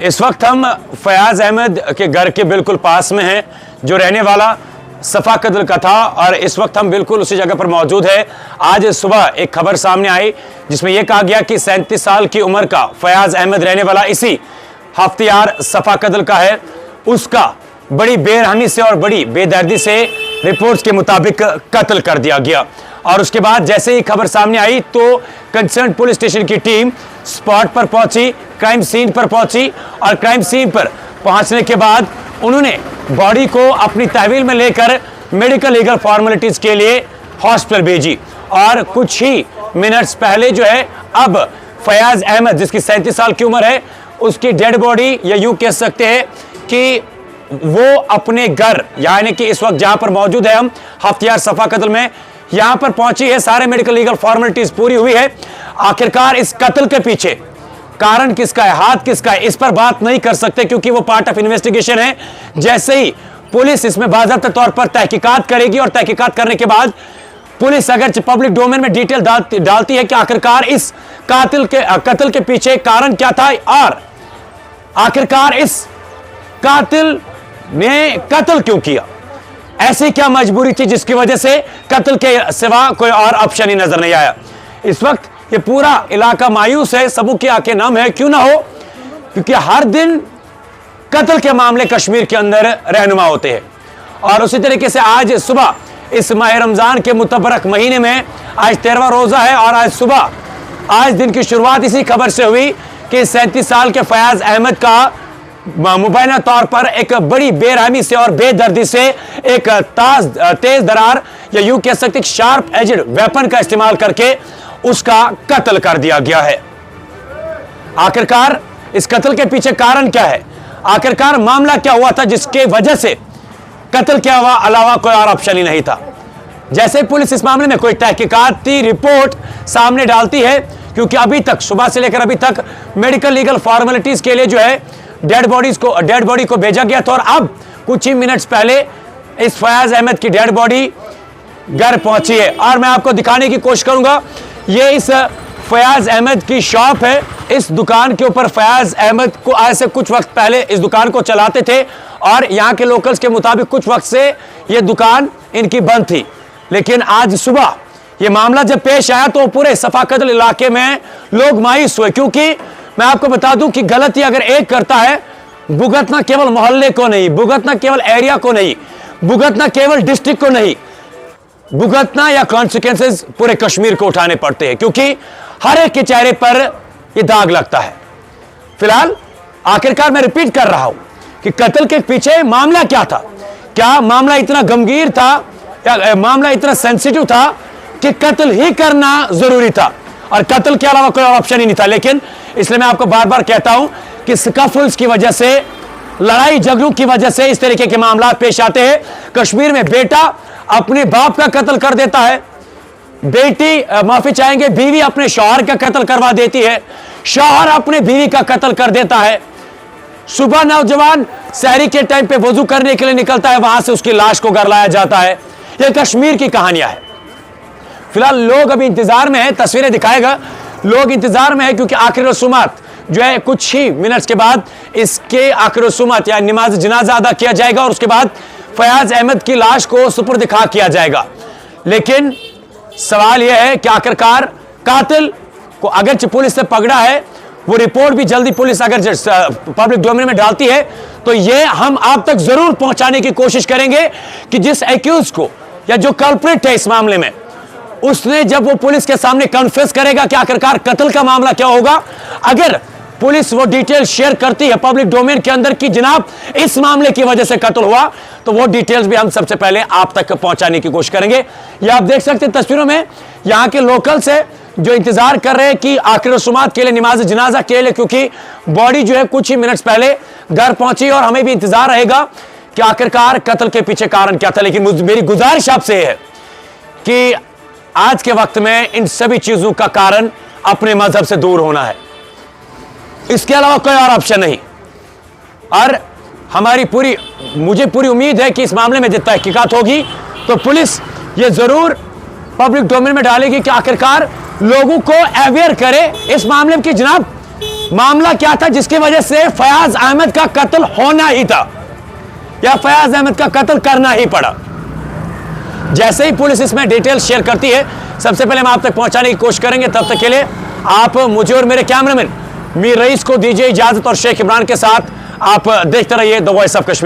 इस वक्त हम फयाज अहमद के घर के बिल्कुल पास में हैं, जो रहने वाला सफा कत्ल का था, और इस वक्त हम बिल्कुल उसी जगह पर मौजूद है। आज सुबह एक खबर सामने आई जिसमें यह कहा गया कि 37 साल की उम्र का फयाज अहमद रहने वाला इसी हफ्तियार सफा कत्ल का है। उसका बड़ी बेरहमी से और बड़ी बेदर्दी से रिपोर्ट्स के मुताबिक कत्ल कर दिया गया। और उसके बाद जैसे ही खबर सामने आई तो कंसर्न पुलिस स्टेशन की टीम स्पॉट पर पहुंची, क्राइम सीन पर पहुंची, और क्राइम सीन पर पहुंचने के बाद उन्होंने बॉडी को अपनी तहवील में लेकर मेडिकल लीगल फॉर्मेलिटीज के लिए हॉस्पिटल भेजी। और कुछ ही मिनट्स पहले जो है अब फयाज अहमद, जिसकी 37 साल की उम्र है, उसकी डेड बॉडी, या यूं कह सकते हैं कि वो अपने घर, यानी कि इस वक्त जहां पर मौजूद है हम हफ्तियार सफा कत्ल में, यहां पर पहुंची है। सारे मेडिकल लीगल फॉर्मेलिटीज पूरी हुई है। आखिरकार इस कत्ल के पीछे कारण किसका है, हाथ किसका है, इस पर बात नहीं कर सकते क्योंकि वो पार्ट ऑफ इन्वेस्टिगेशन है। जैसे ही पुलिस इसमें बाज़ाब्ता तौर पर तहकीकात करेगी और तहकीकात करने के बाद पुलिस अगर पब्लिक डोमेन में डिटेल डालती है कि आखिरकार इस कत्ल के पीछे कारण क्या था, और आखिरकार इस कातिल ने कत्ल क्यों किया, ऐसी क्या मजबूरी थी जिसकी वजह से कत्ल के सिवा कोई और ऑप्शन ही नजर नहीं आया। इस वक्त ये पूरा इलाका मायूस है, सबों की आंखें नम है। क्यों ना हो, क्योंकि हर दिन कत्ल के मामले कश्मीर के अंदर रहनुमा होते हैं। और उसी तरीके से आज सुबह इस माह रमजान के मुतबरक महीने में आज 13वां रोजा है, और आज सुबह आज दिन की शुरुआत इसी खबर से हुई कि 37 साल के फयाज अहमद का मुबैना तौर पर एक बड़ी बेरहमी से और बेदर्दी से एक तेज दरार, या यूं कह सकते शार्प एजेड वेपन का इस्तेमाल करके उसका कत्ल कर दिया गया है। आखिरकार इस कत्ल के पीछे कारण क्या है, आखिरकार मामला क्या हुआ था जिसके वजह से कत्ल के अलावा कोई और ऑप्शन ही नहीं था। जैसे पुलिस इस मामले में कोई तहकीकाती रिपोर्ट सामने डालती है, क्योंकि अभी तक सुबह से लेकर अभी तक मेडिकल लीगल फॉर्मेलिटीज के लिए जो है डेड बॉडी को भेजा गया था, और अब कुछ ही मिनट्स पहले इस फयाज अहमद की डेड बॉडी घर पहुंची है। और मैं आपको दिखाने की कोशिश करूंगा, ये इस फयाज अहमद की शॉप है। इस दुकान के ऊपर फयाज अहमद को आज से कुछ वक्त पहले इस दुकान को चलाते थे, और यहाँ के लोकल्स के मुताबिक कुछ वक्त से ये दुकान इनकी बंद थी। लेकिन आज सुबह ये मामला जब पेश आया तो पूरे सफा कत्ल इलाके में लोग मायूस हुए, क्योंकि मैं आपको बता दूं कि गलती अगर एक करता है, भुगतना केवल मोहल्ले को नहीं, भुगतना केवल एरिया को नहीं, भुगतना केवल डिस्ट्रिक्ट को नहीं, भुगतना या कॉन्सिक्वेंसेस पूरे कश्मीर को उठाने पड़ते हैं, क्योंकि हर एक के चेहरे पर यह दाग लगता है। फिलहाल आखिरकार मैं रिपीट कर रहा हूं कि कत्ल के पीछे मामला क्या था, क्या मामला इतना गंभीर था, या मामला इतना सेंसिटिव था कि कत्ल ही करना जरूरी था और कत्ल के अलावा कोई ऑप्शन ही नहीं था। लेकिन इसलिए मैं आपको बार बार कहता हूं कि स्कफल्स की वजह से, लड़ाई झगड़ों की वजह से इस तरीके के मामला पेश आते हैं। कश्मीर में बेटा अपने बाप का कत्ल कर देता है, बेटी माफी चाहेंगे बीवी अपने शौहर का कत्ल करवा देती है, शौहर अपने बीवी का कत्ल कर देता है। सुबह नौजवान सहरी के टाइम पे वजू करने के लिए निकलता है, वहां से उसकी लाश को घर लाया जाता है। यह कश्मीर की कहानियां है। फिलहाल लोग अभी इंतजार में है, तस्वीरें दिखाएगा, लोग इंतजार में है, क्योंकि आखिरी रसूमात जो है कुछ ही मिनट्स के बाद इसके आखिरी रसूमात या नमाज जनाजा अदा किया जाएगा, और उसके बाद फयाज अहमद की लाश को सुपुर्द खा किया जाएगा। लेकिन सवाल यह है कि आखिरकार कातिल को अगर पुलिस ने पकड़ा है, वो रिपोर्ट भी जल्दी पुलिस अगर पब्लिक डोमेन में डालती है तो ये हम आप तक जरूर पहुंचाने की कोशिश करेंगे कि जिस एक्यूज को या जो कल्प्रिट है इस मामले में, उसने जब वो पुलिस के सामने कन्फेस करेगा कि आखिरकार कत्ल का मामला क्या होगा, अगर पुलिस वो डिटेल शेयर करती है पब्लिक डोमेन के अंदर कि जनाब इस मामले की वजह से कत्ल हुआ, तो वो डिटेल्स भी हम सबसे पहले आप तक पहुंचाने की कोशिश करेंगे। ये आप देख सकते हैं तस्वीरों में, यहाँ के लोकल्स है जो इंतजार कर रहे हैं कि आखिरी रसूमात के लिए, नमाज जनाजा के लिए, क्योंकि बॉडी जो है कुछ ही मिनट्स पहले घर पहुंची, और हमें भी इंतजार रहेगा कि आखिरकार कत्ल के पीछे कारण क्या था। लेकिन मेरी गुजारिश आपसे है कि आज के वक्त में इन सभी चीजों का कारण अपने मजहब से दूर होना है, इसके अलावा कोई और ऑप्शन नहीं। और मुझे पूरी उम्मीद है कि इस मामले में जब तहकीकात होगी तो पुलिस ये जरूर पब्लिक डोमेन में डालेगी कि आखिरकार लोगों को अवेयर करे इस मामले में कि जनाब मामला क्या था जिसकी वजह से फयाज अहमद का कत्ल होना ही था या फयाज अहमद का कत्ल करना ही पड़ा। जैसे ही पुलिस इसमें डिटेल शेयर करती है सबसे पहले हम आप तक पहुंचाने की कोशिश करेंगे। तब तक के लिए आप मुझे और मेरे कैमरामैन मीर रईस को दीजिए इजाजत और शेख इमरान के साथ आप देखते रहिए द वॉइस ऑफ कश्मीर।